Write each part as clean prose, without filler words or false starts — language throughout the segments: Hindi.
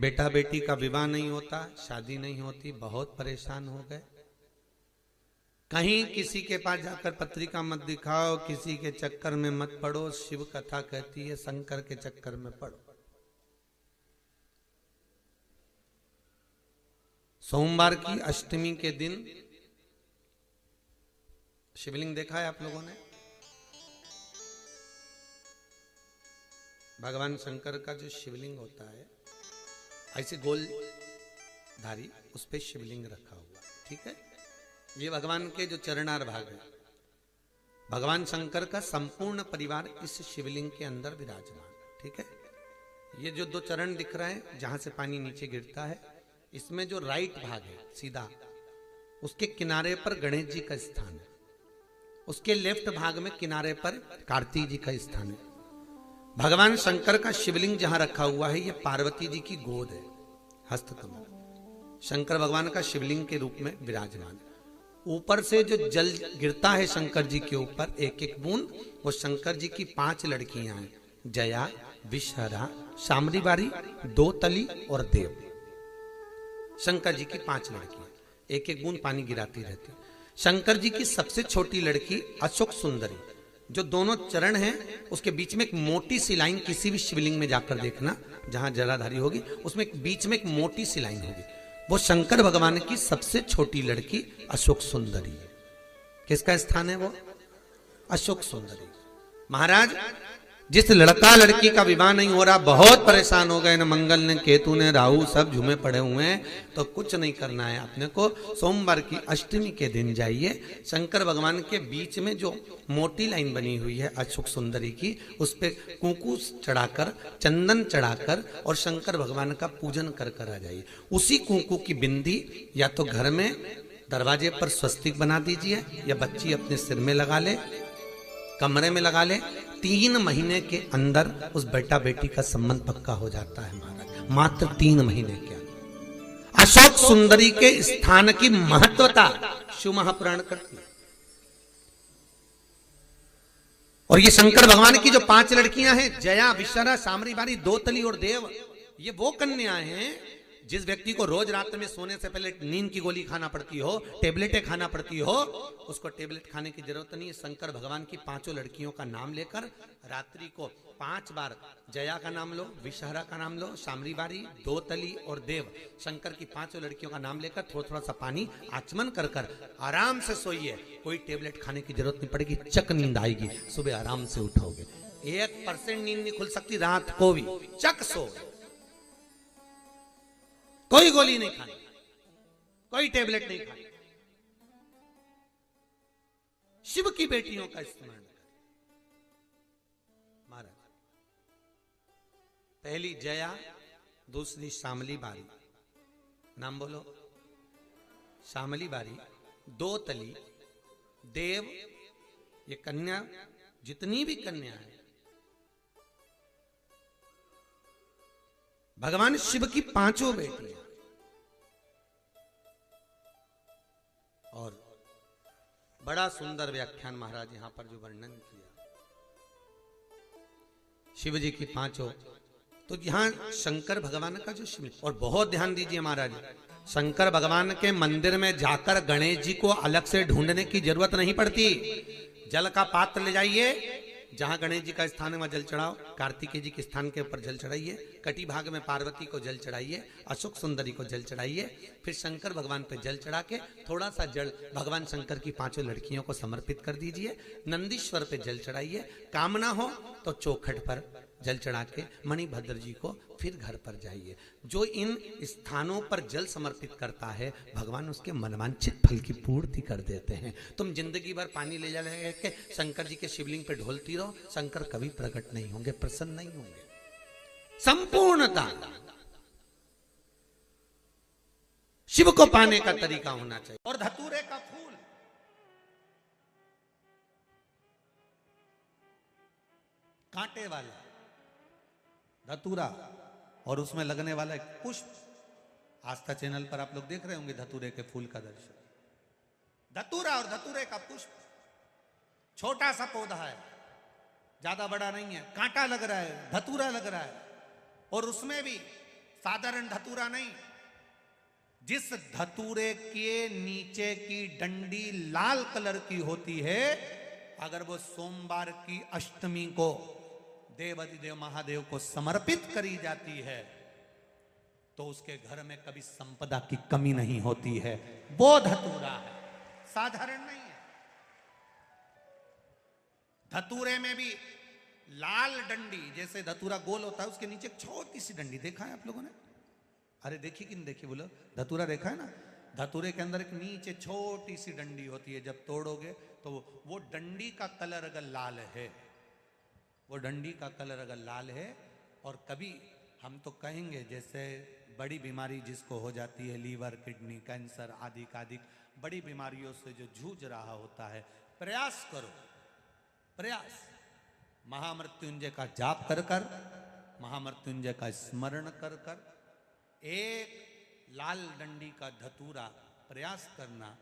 बेटा बेटी का विवाह नहीं होता, शादी नहीं होती, बहुत परेशान हो गए। कहीं किसी के पास जाकर पत्रिका मत दिखाओ, किसी के चक्कर में मत पड़ो। शिव कथा कहती है शंकर के चक्कर में पड़ो। सोमवार की अष्टमी के दिन शिवलिंग देखा है आप लोगों ने? भगवान शंकर का जो शिवलिंग होता है ऐसे गोल धारी, उस पे शिवलिंग रखा हुआ, ठीक है। ये भगवान के जो चरणार भाग है, भगवान शंकर का संपूर्ण परिवार इस शिवलिंग के अंदर विराजमान, ठीक है। ये जो दो चरण दिख रहे हैं जहां से पानी नीचे गिरता है, इसमें जो राइट भाग है सीधा, उसके किनारे पर गणेश जी का स्थान है। उसके लेफ्ट भाग में किनारे पर कार्तिक जी का स्थान है। भगवान शंकर का शिवलिंग जहां रखा हुआ है, ये पार्वती जी की गोद है, हस्तकमल। शंकर भगवान का शिवलिंग के रूप में विराजमान है। ऊपर से जो जल गिरता है शंकर जी के ऊपर एक एक बूंद, वो शंकर जी की 5 लड़कियां हैं, जया, विषहरा, शामरीबारी, दोतली और देव। शंकर जी की 5 लड़कियां एक एक बूंद पानी गिराती रहती है। शंकर जी की सबसे छोटी लड़की अशोक सुंदरी, जो दोनों चरण हैं उसके बीच में एक मोटी सी लाइन, किसी भी शिवलिंग में जाकर देखना जहां जलाधारी होगी उसमें बीच में एक मोटी सी लाइन होगी, वो शंकर भगवान की सबसे छोटी लड़की अशोक सुंदरी है। किसका स्थान है वो? अशोक सुंदरी। महाराज, जिस लड़का लड़की का विवाह नहीं हो रहा, बहुत परेशान हो गए, न मंगल ने केतु ने राहु सब झूमे पड़े हुए हैं, तो कुछ नहीं करना है अपने को। सोमवार की अष्टमी के दिन जाइए, शंकर भगवान के बीच में जो मोटी लाइन बनी हुई है अशोक सुंदरी की, उस पे कुंकू चढ़ाकर, चंदन चढ़ाकर और शंकर भगवान का पूजन कर कर आ जाइए। उसी कुंकू की बिंदी या तो घर में दरवाजे पर स्वस्तिक बना दीजिए, या बच्ची अपने सिर में लगा ले, कमरे में लगा ले। 3 महीने के अंदर उस बेटा बेटी का संबंध पक्का हो जाता है महाराज, मात्र 3 महीने के अंदर। अशोक सुंदरी के स्थान की महत्वता शिव महापुराण करती है। और ये शंकर भगवान की जो 5 लड़कियां हैं, जया, विषहरा, शामरीबारी, दोतली और देव, ये वो कन्याएं हैं जिस व्यक्ति को रोज रात में सोने से पहले नींद की गोली खाना पड़ती हो, टेबलेटें खाना पड़ती हो, उसको टेबलेट खाने की जरूरत नहीं है। शंकर भगवान की 5 लड़कियों का नाम लेकर रात्रि को 5 बार जया का नाम लो, विषहरा का नाम लो, शामरीबारी, दोतली और देव, शंकर की 5 लड़कियों का नाम लेकर थोड़ा थोड़ा सा पानी आचमन कर कर आराम से सोइए। कोई टेबलेट खाने की जरूरत नहीं पड़ेगी, चक नींद आएगी, सुबह आराम से उठोगे। 1% नींद नहीं खुल सकती रात को भी, चक सो। कोई गोली नहीं खानी, कोई टेबलेट नहीं खानी। शिव की बेटियों का इस्तेमाल करें महाराज। पहली जया, दूसरी शामली बारी, नाम बोलो, शामली बारी, दोतली, देव, ये कन्या, जितनी भी कन्या है भगवान शिव की 5 बेटियां। और बड़ा सुंदर व्याख्यान महाराज यहां पर जो वर्णन किया शिव जी की 5, तो यहां शंकर भगवान का जो शिव, और बहुत ध्यान दीजिए महाराज, शंकर भगवान के मंदिर में जाकर गणेश जी को अलग से ढूंढने की जरूरत नहीं पड़ती। जल का पात्र ले जाइए, जहां गणेश जी का स्थान है वहां जल चढ़ाओ, कार्तिकेय जी के स्थान के ऊपर जल चढ़ाइए, कटी भाग में पार्वती को जल चढ़ाइए, अशोक सुंदरी को जल चढ़ाइए, फिर शंकर भगवान पे जल चढ़ा के थोड़ा सा जल भगवान शंकर की 5 लड़कियों को समर्पित कर दीजिए। नंदीश्वर पे जल चढ़ाइए, कामना हो तो चौखट पर जल चढ़ा के मणिभद्र जी को फिर घर पर जाइए। जो इन स्थानों पर जल समर्पित करता है, भगवान उसके मनवांछित फल की पूर्ति कर देते हैं। तुम जिंदगी भर पानी ले जा रहे के शंकर जी के शिवलिंग पे ढोलती रहो, शंकर कभी प्रकट नहीं होंगे, प्रसन्न नहीं होंगे। संपूर्णता शिव को पाने का तरीका होना चाहिए। और धतूरे का फूल, कांटे वाला धतूरा, और उसमें लगने वाला एक पुष्प, आस्था चैनल पर आप लोग देख रहे होंगे धतूरे के फूल का दर्शन। धतूरा और धतूरे का पुष्प, छोटा सा पौधा है, ज्यादा बड़ा नहीं है, कांटा लग रहा है, धतूरा लग रहा है, और उसमें भी साधारण धतूरा नहीं। जिस धतूरे के नीचे की डंडी लाल कलर की होती है, अगर वो सोमवार की अष्टमी को देवाधिदेव महादेव को समर्पित करी जाती है तो उसके घर में कभी संपदा की कमी नहीं होती है। वो धतूरा है, साधारण नहीं है। धतूरे में भी लाल डंडी, जैसे धतूरा गोल होता है उसके नीचे एक छोटी सी डंडी, देखा है आप लोगों ने? अरे देखी कि नहीं देखी बोलो? धतूरा देखा है ना? धतूरे के अंदर एक नीचे छोटी सी डंडी होती है, जब तोड़ोगे तो वो डंडी का कलर अगर लाल है, वो डंडी का कलर अगर लाल है, और कभी हम तो कहेंगे जैसे बड़ी बीमारी जिसको हो जाती है, लीवर, किडनी, कैंसर आदि आदि बड़ी बीमारियों से जो जूझ रहा होता है, प्रयास करो, प्रयास महामृत्युंजय का जाप कर कर, महामृत्युंजय का स्मरण कर कर, एक लाल डंडी का धतूरा प्रयास करना।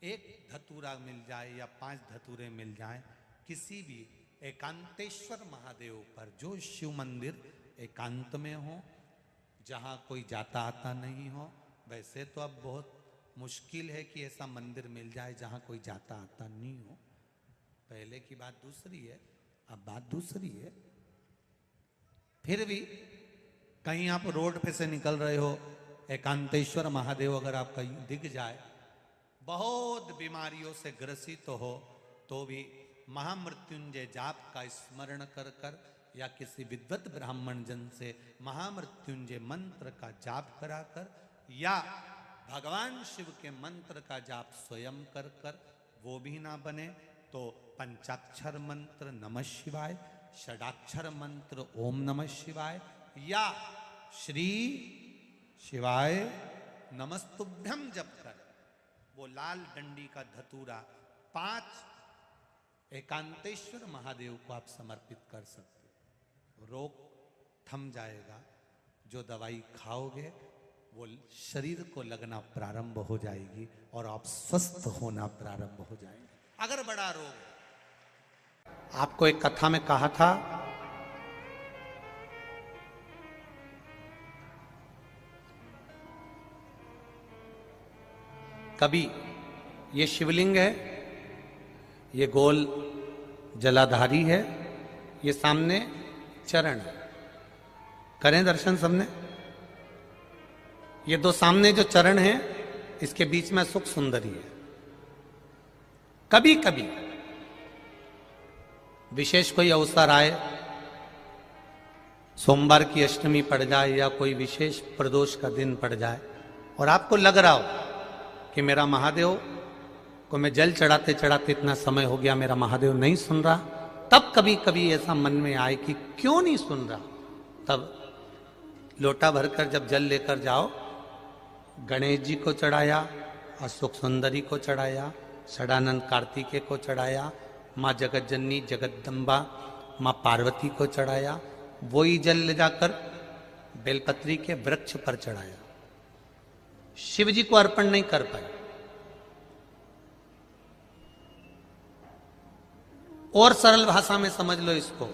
एक धतूरा मिल जाए या 5 धतूरे मिल जाए किसी भी एकांतेश्वर महादेव पर, जो शिव मंदिर एकांत में हो, जहाँ कोई जाता आता नहीं हो। वैसे तो अब बहुत मुश्किल है कि ऐसा मंदिर मिल जाए जहाँ कोई जाता आता नहीं हो। पहले की बात दूसरी है, अब बात दूसरी है। फिर भी कहीं आप रोड पे से निकल रहे हो, एकांतेश्वर महादेव अगर आपका दिख जाए, बहुत बीमारियों से ग्रसित हो, तो भी महामृत्युंजय जाप का स्मरण कर कर या किसी विद्वत ब्राह्मण जन से महामृत्युंजय मंत्र का जाप कराकर या भगवान शिव के मंत्र का जाप स्वयं कर कर, वो भी ना बने तो पंचाक्षर मंत्र नमः शिवाय, षडाक्षर मंत्र ओम नमः शिवाय या श्री शिवाय नमस्तुभ्यम जप कर वो लाल डंडी का धतूरा 5 एकांतेश्वर महादेव को आप समर्पित कर सकते। रोग थम जाएगा, जो दवाई खाओगे वो शरीर को लगना प्रारंभ हो जाएगी और आप स्वस्थ होना प्रारंभ हो जाएंगे। अगर बड़ा रोग है, आपको एक कथा में कहा था, कभी ये शिवलिंग है, ये गोल जलाधारी है, ये सामने चरण है, करें दर्शन सबने। ये 2 सामने जो चरण है, इसके बीच में सुख सुंदरी है। कभी कभी विशेष कोई अवसर आए, सोमवार की अष्टमी पड़ जाए या कोई विशेष प्रदोष का दिन पड़ जाए और आपको लग रहा हो कि मेरा महादेव को मैं जल चढ़ाते चढ़ाते इतना समय हो गया, मेरा महादेव नहीं सुन रहा, तब कभी कभी ऐसा मन में आए कि क्यों नहीं सुन रहा, तब लोटा भरकर जब जल लेकर जाओ, गणेश जी को चढ़ाया, अशोक सुंदरी को चढ़ाया, षडानंद कार्तिकेय को चढ़ाया, माँ जगतजननी जगदम्बा माँ पार्वती को चढ़ाया, वही जल ले जाकर बेलपत्री के वृक्ष पर चढ़ाया, शिव जी को अर्पण नहीं कर पाए। और सरल भाषा में समझ लो इसको,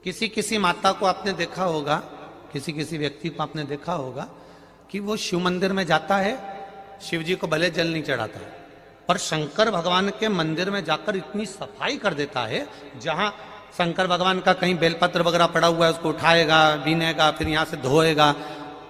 किसी किसी माता को आपने देखा होगा, किसी किसी व्यक्ति को आपने देखा होगा कि वो शिव मंदिर में जाता है, शिव जी को भले जल नहीं चढ़ाता है, पर शंकर भगवान के मंदिर में जाकर इतनी सफाई कर देता है, जहां शंकर भगवान का कहीं बेलपत्र वगैरह पड़ा हुआ है उसको उठाएगा, बीनेगा, फिर यहाँ से धोएगा,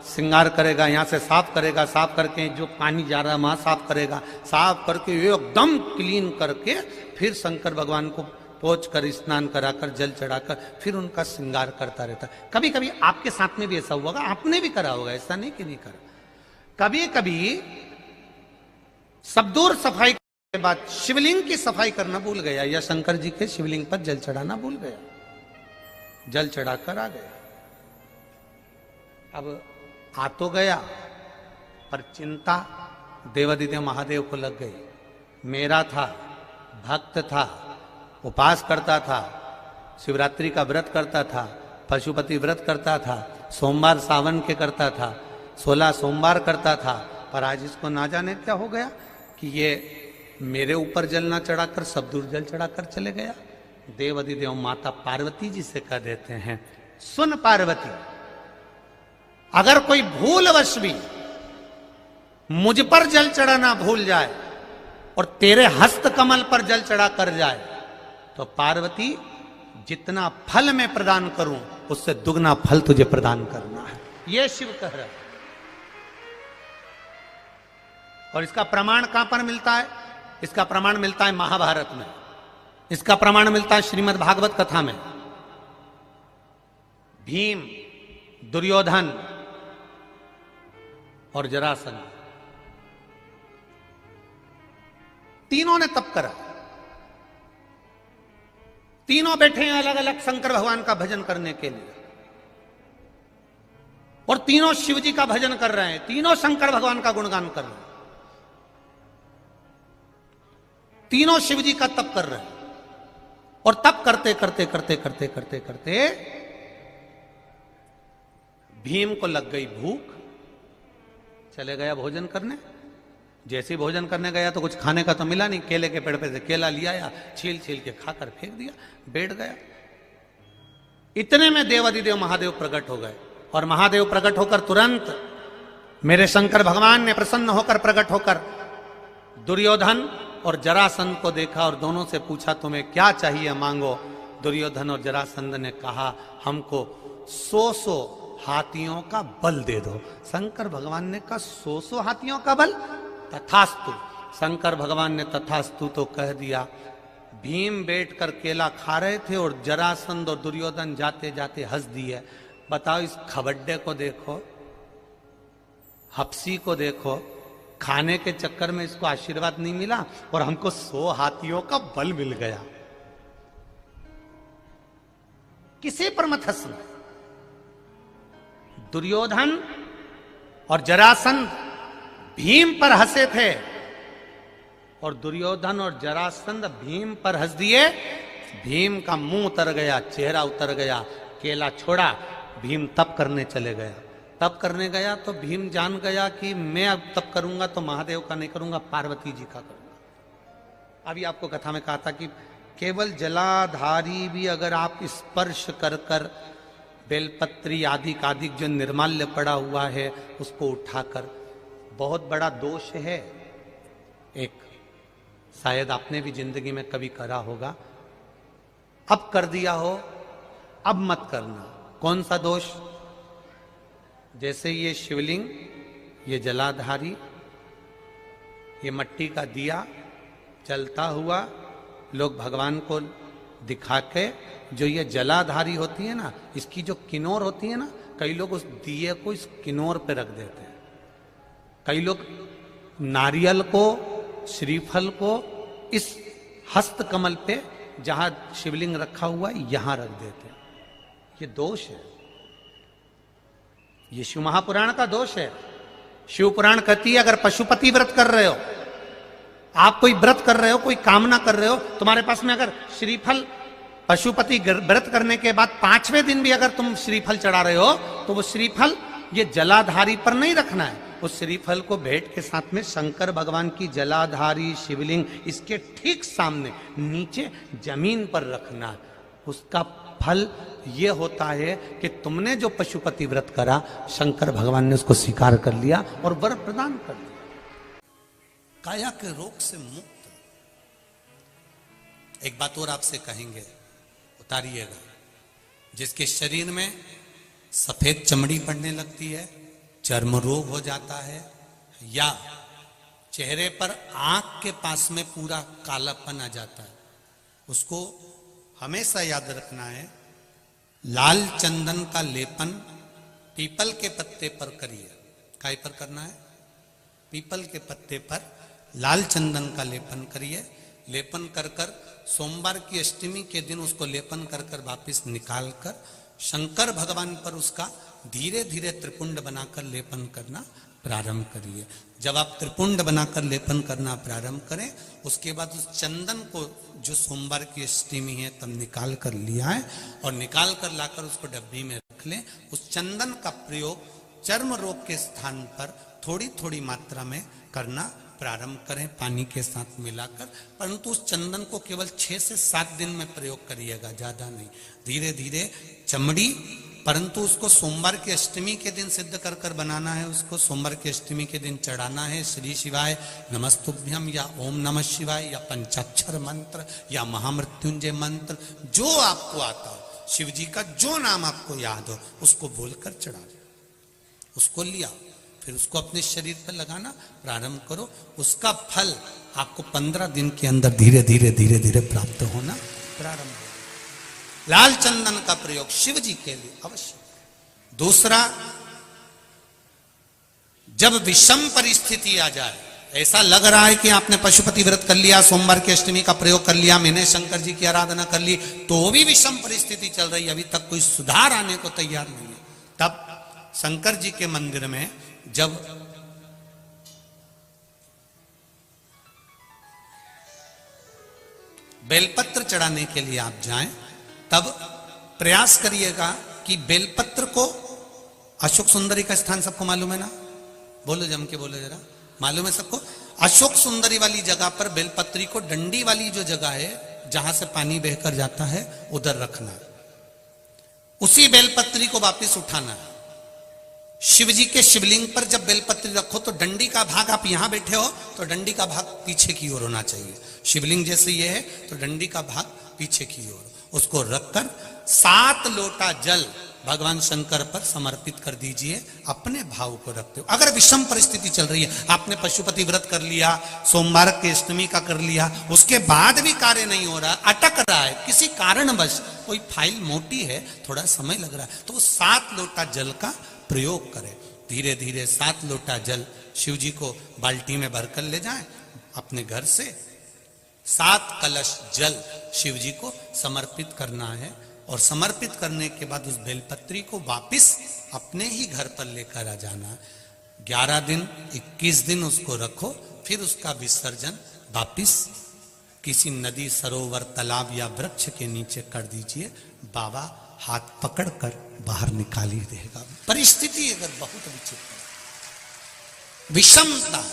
श्रृंगार करेगा, यहाँ से साफ करेगा, साफ करके जो पानी जा रहा है वहां साफ करेगा, साफ करके एकदम क्लीन करके फिर शंकर भगवान को पोंछ कर स्नान कराकर जल चढ़ाकर फिर उनका श्रृंगार करता रहता है। कभी कभी आपके साथ में भी ऐसा हुआ होगा, आपने भी करा होगा, ऐसा नहीं कि नहीं करा। कभी कभी सब दूर सफाई के बाद शिवलिंग की सफाई करना भूल गया या शंकर जी के शिवलिंग पर जल चढ़ाना भूल गया, जल चढ़ाकर आ गया। अब आ तो गया, पर चिंता देवाधिदेव महादेव को लग गई। मेरा था, भक्त था, उपास करता था, शिवरात्रि का व्रत करता था, पशुपति व्रत करता था, सोमवार सावन के करता था, 16 सोमवार करता था, पर आज इसको ना जाने क्या हो गया कि ये मेरे ऊपर जल ना चढ़ाकर सब दूर जल चढ़ाकर चले गया। देवाधिदेव माता पार्वती जी से कह देते हैं, सुन पार्वती, अगर कोई भूलवश भी मुझ पर जल चढ़ाना भूल जाए और तेरे हस्त कमल पर जल चढ़ा कर जाए तो पार्वती जितना फल मैं प्रदान करूं उससे दुगना फल तुझे प्रदान करना है, यह शिव कह रहा है। और इसका प्रमाण कहां पर मिलता है? इसका प्रमाण मिलता है महाभारत में, इसका प्रमाण मिलता है श्रीमद् भागवत कथा में। भीम, दुर्योधन और जरासंध तीनों ने तप करा, तीनों बैठे हैं अलग अलग शंकर भगवान का भजन करने के लिए, और तीनों शिव जी का भजन कर रहे हैं, तीनों शंकर भगवान का गुणगान कर रहे हैं, तीनों शिव जी का तप कर रहे हैं। और तप करते करते करते करते करते करते भीम को लग गई भूख, चले गया भोजन करने। जैसे ही भोजन करने गया तो कुछ खाने का तो मिला नहीं, केले के पेड़ पे से केला लिया या छील छील के खाकर फेंक दिया, बैठ गया। इतने में देवादिदेव महादेव प्रकट हो गए, और महादेव प्रकट होकर तुरंत मेरे शंकर भगवान ने प्रसन्न होकर प्रकट होकर दुर्योधन और जरासंध को देखा और दोनों से पूछा तुम्हें क्या चाहिए मांगो। दुर्योधन और जरासंध ने कहा हमको 100 हाथियों का बल दे दो। शंकर भगवान ने कहा 100 हाथियों का बल? तथास्तु। शंकर भगवान ने तथास्तु तो कह दिया। भीम बैठकर केला खा रहे थे और जरासंध और दुर्योधन जाते जाते हंस दिए। बताओ, इस खबड्डे को देखो, हफ्सी को देखो, खाने के चक्कर में इसको आशीर्वाद नहीं मिला और हमको 100 हाथियों का बल मिल गया। किसी पर मत हंसना। दुर्योधन और जरासंध भीम पर हंसे थे और दुर्योधन और जरासंध भीम पर हंस दिए। भीम का मुंह उतर गया, चेहरा उतर गया, केला छोड़ा, भीम तप करने चले गया। तप करने गया तो भीम जान गया कि मैं अब तप करूंगा तो महादेव का नहीं करूंगा, पार्वती जी का करूंगा। अभी आपको कथा में कहा था कि केवल जलाधारी भी अगर आप स्पर्श कर कर बेलपत्री आदि कादिक जो निर्माल्य पड़ा हुआ है उसको उठाकर, बहुत बड़ा दोष है एक, शायद आपने भी जिंदगी में कभी करा होगा, अब कर दिया हो, अब मत करना। कौन सा दोष? जैसे ये शिवलिंग, ये जलाधारी, ये मट्टी का दिया जलता हुआ लोग भगवान को दिखा के, जो ये जलाधारी होती है ना, इसकी जो किनोर होती है ना, कई लोग उस दिए को इस किनोर पे रख देते हैं। कई लोग नारियल को, श्रीफल को इस हस्त कमल पे जहां शिवलिंग रखा हुआ है यहां रख देते हैं। ये दोष है, ये शिव महापुराण का दोष है। शिव पुराण कहती है अगर पशुपति व्रत कर रहे हो, आप कोई व्रत कर रहे हो, कोई कामना कर रहे हो, तुम्हारे पास में अगर श्रीफल, पशुपति व्रत करने के बाद 5वें दिन भी अगर तुम श्रीफल चढ़ा रहे हो तो वो श्रीफल ये जलाधारी पर नहीं रखना है। उस श्रीफल को भेंट के साथ में शंकर भगवान की जलाधारी शिवलिंग इसके ठीक सामने नीचे जमीन पर रखना है। उसका फल ये होता है कि तुमने जो पशुपति व्रत करा, शंकर भगवान ने उसको स्वीकार कर लिया और वर प्रदान कर दिया। काया के रोग से मुक्त। एक बात और आपसे कहेंगे, उतारिएगा। जिसके शरीर में सफेद चमड़ी पड़ने लगती है, चर्म रोग हो जाता है, या चेहरे पर आंख के पास में पूरा कालापन आ जाता है, उसको हमेशा याद रखना है, लाल चंदन का लेपन पीपल के पत्ते पर करिए। काय पर करना है? पीपल के पत्ते पर लाल चंदन का लेपन करिए। लेपन कर कर सोमवार की अष्टमी के दिन उसको लेपन कर कर वापिस निकाल कर शंकर भगवान पर उसका धीरे धीरे त्रिपुंड बनाकर लेपन करना प्रारंभ करिए। जब आप त्रिपुंड बनाकर लेपन करना प्रारंभ करें, उसके बाद उस चंदन को जो सोमवार की अष्टमी है तब निकाल कर लिया है और निकाल कर लाकर उसको डब्बी में रख लें। उस चंदन का प्रयोग चर्म रोग के स्थान पर थोड़ी थोड़ी मात्रा में करना प्रारंभ करें, पानी के साथ मिलाकर। परंतु उस चंदन को केवल 6 से 7 दिन में प्रयोग करिएगा, ज्यादा नहीं। धीरे धीरे चमड़ी परंतु उसको सोमवार की अष्टमी के दिन सिद्ध कर कर बनाना है, उसको सोमवार की अष्टमी के दिन चढ़ाना है। श्री शिवाय नमस्तुभ्यम या ओम नमः शिवाय या पंचाक्षर मंत्र या महामृत्युंजय मंत्र, जो आपको आता हो, शिव जी का जो नाम आपको याद हो उसको बोलकर चढ़ा दो, उसको लिया, फिर उसको अपने शरीर पर लगाना प्रारंभ करो। उसका फल आपको 15 दिन के अंदर धीरे धीरे धीरे धीरे प्राप्त होना प्रारंभ हो। लाल चंदन का प्रयोग शिव जी के लिए अवश्य। दूसरा, जब विषम परिस्थिति आ जाए, ऐसा लग रहा है कि आपने पशुपति व्रत कर लिया, सोमवार की अष्टमी का प्रयोग कर लिया, मैंने शंकर जी की आराधना कर ली, तो भी विषम परिस्थिति चल रही, अभी तक कोई सुधार आने को तैयार नहीं है, तब शंकर जी के मंदिर में जब बेलपत्र चढ़ाने के लिए आप जाएं, तब प्रयास करिएगा कि बेलपत्र को, अशोक सुंदरी का स्थान सबको मालूम है ना, बोलो जम के बोलो जरा, मालूम है सबको? अशोक सुंदरी वाली जगह पर बेलपत्री को डंडी वाली जो जगह है जहां से पानी बहकर जाता है उधर रखना है, उसी बेलपत्री को वापस उठाना है। शिव जी के शिवलिंग पर जब बेलपत्री रखो तो डंडी का भाग, आप यहां बैठे हो तो डंडी का भाग पीछे की ओर होना चाहिए, शिवलिंग जैसे ये है तो डंडी का भाग पीछे की ओर, उसको रखकर 7 लोटा जल भगवान शंकर पर समर्पित कर दीजिए, अपने भाव को रखते हो। अगर विषम परिस्थिति चल रही है, आपने पशुपति व्रत कर लिया, सोमवार के अष्टमी का कर लिया, उसके बाद भी कार्य नहीं हो रहा, अटक रहा है किसी कारणवश, कोई फाइल मोटी है, थोड़ा समय लग रहा है, तो 7 लोटा जल का प्रयोग करें। धीरे धीरे 7 लोटा जल शिव जी को बाल्टी में भरकर ले जाएं अपने घर से। 7 कलश जल शिव जी को समर्पित करना है, और समर्पित करने के बाद उस बेलपत्री को वापिस अपने ही घर पर लेकर आ जाना। 11 दिन 21 दिन उसको रखो, फिर उसका विसर्जन वापिस किसी नदी, सरोवर, तालाब या वृक्ष के नीचे कर दीजिए। बाबा हाथ पकड़कर बाहर निकाल ही देगा। परिस्थिति अगर बहुत विचित्र, विषमता,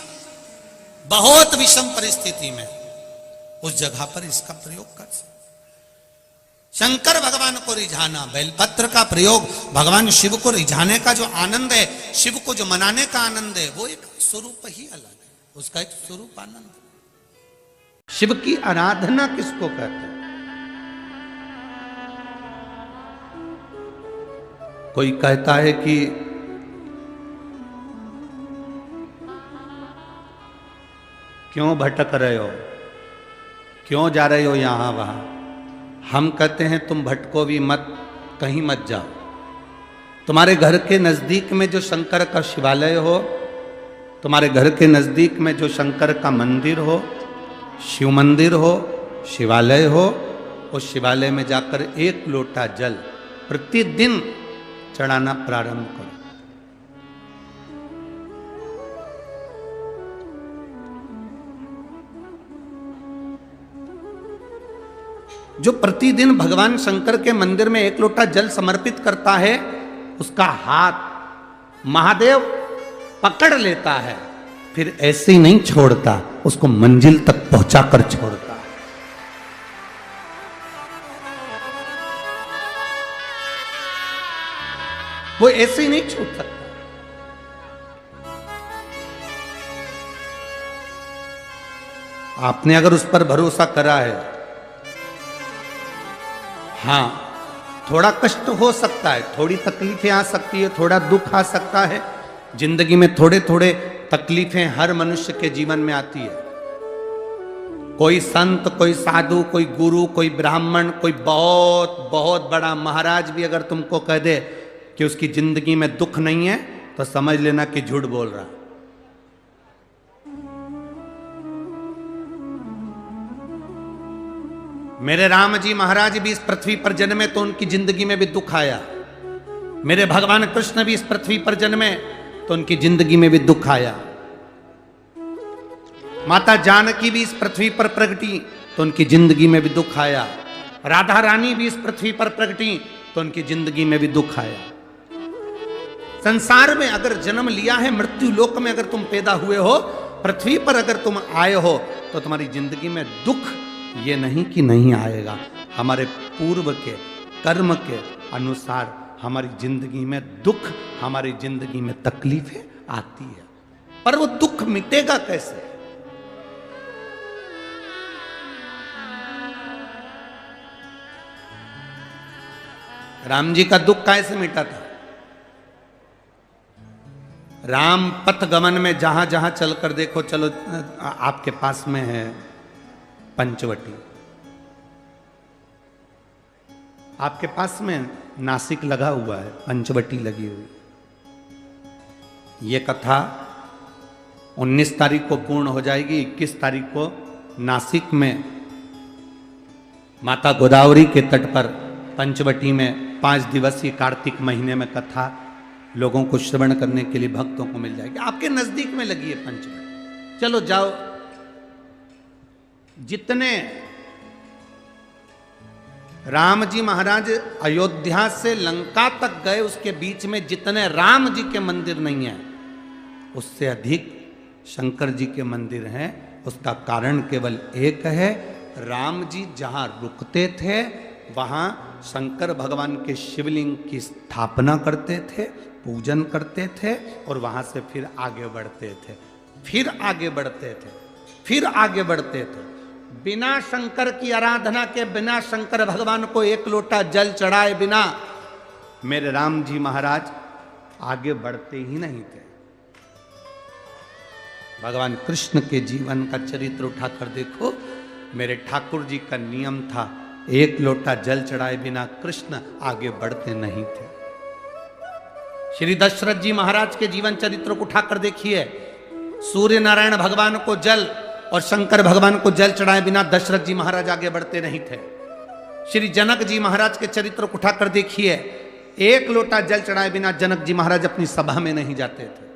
बहुत विषम परिस्थिति में उस जगह पर इसका प्रयोग कर सकते। शंकर भगवान को रिझाना, बेलपत्र का प्रयोग भगवान शिव को रिझाने का जो आनंद है, शिव को जो मनाने का आनंद है, वो एक स्वरूप ही अलग है, उसका एक स्वरूप आनंद है। शिव की आराधना किसको कहते हैं? कोई कहता है कि क्यों भटक रहे हो, क्यों जा रहे हो यहां वहां। हम कहते हैं तुम भटको भी मत, कहीं मत जाओ। तुम्हारे घर के नजदीक में जो शंकर का शिवालय हो, तुम्हारे घर के नजदीक में जो शंकर का मंदिर हो, शिव मंदिर हो, शिवालय हो, उस शिवालय में जाकर 1 लोटा जल प्रतिदिन चढ़ाना प्रारंभ करो। जो प्रतिदिन भगवान शंकर के मंदिर में 1 लोटा जल समर्पित करता है, उसका हाथ महादेव पकड़ लेता है, फिर ऐसे ही नहीं छोड़ता, उसको मंजिल तक पहुंचाकर छोड़ता है। वो ऐसे ही नहीं छूट सकता। आपने अगर उस पर भरोसा करा है, हाँ, थोड़ा कष्ट हो सकता है, थोड़ी तकलीफें आ सकती है, थोड़ा दुख आ सकता है, जिंदगी में थोड़े थोड़े तकलीफें हर मनुष्य के जीवन में आती है। कोई संत, कोई साधु, कोई गुरु, कोई ब्राह्मण, कोई बहुत बहुत बड़ा महाराज भी अगर तुमको कह दे कि उसकी जिंदगी में दुख नहीं है, तो समझ लेना कि झूठ बोल रहा। मेरे राम जी महाराज भी इस पृथ्वी पर जन्मे तो उनकी जिंदगी में भी दुख आया। मेरे भगवान कृष्ण भी इस पृथ्वी पर जन्मे तो उनकी जिंदगी में भी दुख आया। माता जानकी भी इस पृथ्वी पर प्रगटी तो उनकी जिंदगी में भी दुख आया। राधा रानी भी इस पृथ्वी पर प्रगटी तो उनकी जिंदगी में भी दुख आया। संसार में अगर जन्म लिया है, मृत्यु लोक में अगर तुम पैदा हुए हो, पृथ्वी पर अगर तुम आए हो, तो तुम्हारी जिंदगी में दुख ये नहीं कि नहीं आएगा। हमारे पूर्व के कर्म के अनुसार हमारी जिंदगी में दुख, हमारी जिंदगी में तकलीफें आती है, पर वो दुख मिटेगा कैसे? राम जी का दुख कैसे मिटा था? राम पथ गमन में जहां जहां चलकर देखो, चलो आपके पास में है पंचवटी, आपके पास में नासिक लगा हुआ है, पंचवटी लगी हुई। ये कथा 19 तारीख को पूर्ण हो जाएगी। 21 तारीख को नासिक में माता गोदावरी के तट पर पंचवटी में 5 दिवसीय कार्तिक महीने में कथा लोगों को श्रवण करने के लिए भक्तों को मिल जाएगी। आपके नजदीक में लगी है पंचवटी, चलो जाओ। जितने राम जी महाराज अयोध्या से लंका तक गए, उसके बीच में जितने राम जी के मंदिर नहीं है, उससे अधिक शंकर जी के मंदिर हैं। उसका कारण केवल एक है, राम जी जहां रुकते थे वहां शंकर भगवान के शिवलिंग की स्थापना करते थे, पूजन करते थे और वहां से फिर आगे बढ़ते थे, फिर आगे बढ़ते थे, फिर आगे बढ़ते थे। बिना शंकर की आराधना के, बिना शंकर भगवान को एक लोटा जल चढ़ाए बिना मेरे राम जी महाराज आगे बढ़ते ही नहीं थे। भगवान कृष्ण के जीवन का चरित्र उठाकर देखो, मेरे ठाकुर जी का नियम था, एक लोटा जल चढ़ाए बिना कृष्ण आगे बढ़ते नहीं थे। श्री दशरथ जी महाराज के जीवन चरित्र को उठाकर देखिए, सूर्य नारायण भगवान को जल और शंकर भगवान को जल चढ़ाए बिना दशरथ जी महाराज आगे बढ़ते नहीं थे। श्री जनक जी महाराज के चरित्र को उठाकर देखिए, एक लोटा जल चढ़ाए बिना जनक जी महाराज अपनी सभा में नहीं जाते थे।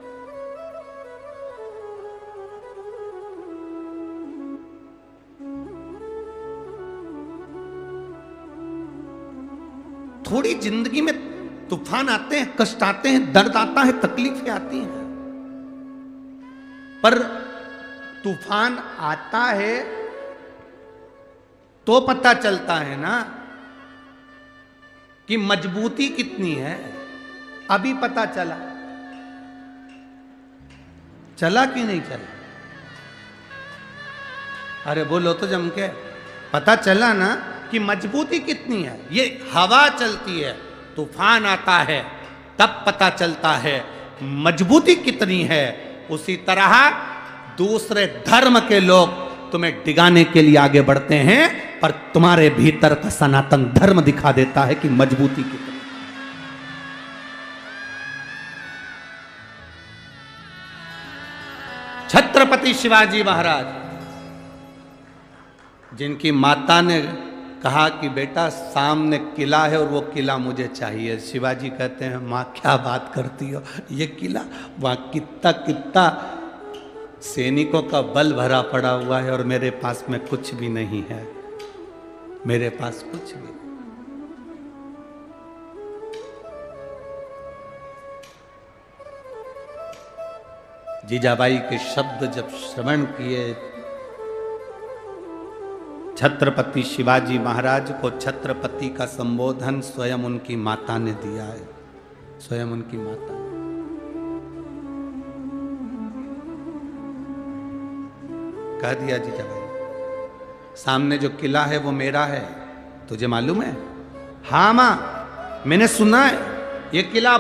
थोड़ी जिंदगी में तूफान आते हैं, कष्ट आते हैं, दर्द आता है, तकलीफें आती हैं, पर तूफान आता है तो पता चलता है ना कि मजबूती कितनी है। अभी पता चला, चला कि नहीं चला? अरे बोलो तो जम के, पता चला ना कि मजबूती कितनी है। ये हवा चलती है, तूफान आता है, तब पता चलता है मजबूती कितनी है। उसी तरह दूसरे धर्म के लोग तुम्हें डिगाने के लिए आगे बढ़ते हैं, पर तुम्हारे भीतर का सनातन धर्म दिखा देता है कि मजबूती कितनी। छत्रपति शिवाजी महाराज, जिनकी माता ने कहा कि बेटा सामने किला है और वो किला मुझे चाहिए, शिवाजी कहते हैं माँ क्या बात करती हो, ये किला वहां कितना कितना सैनिकों का बल भरा पड़ा हुआ है और मेरे पास में कुछ भी नहीं है, मेरे पास कुछ भी नहीं। जीजाबाई के शब्द जब श्रवण किए, छत्रपति शिवाजी महाराज को छत्रपति का संबोधन स्वयं उनकी माता ने दिया है, स्वयं उनकी माता ने। कह दिया जीजाबाई, सामने जो किला है वो मेरा है, तुझे मालूम है? हाँ मां, मैंने सुना है ये किला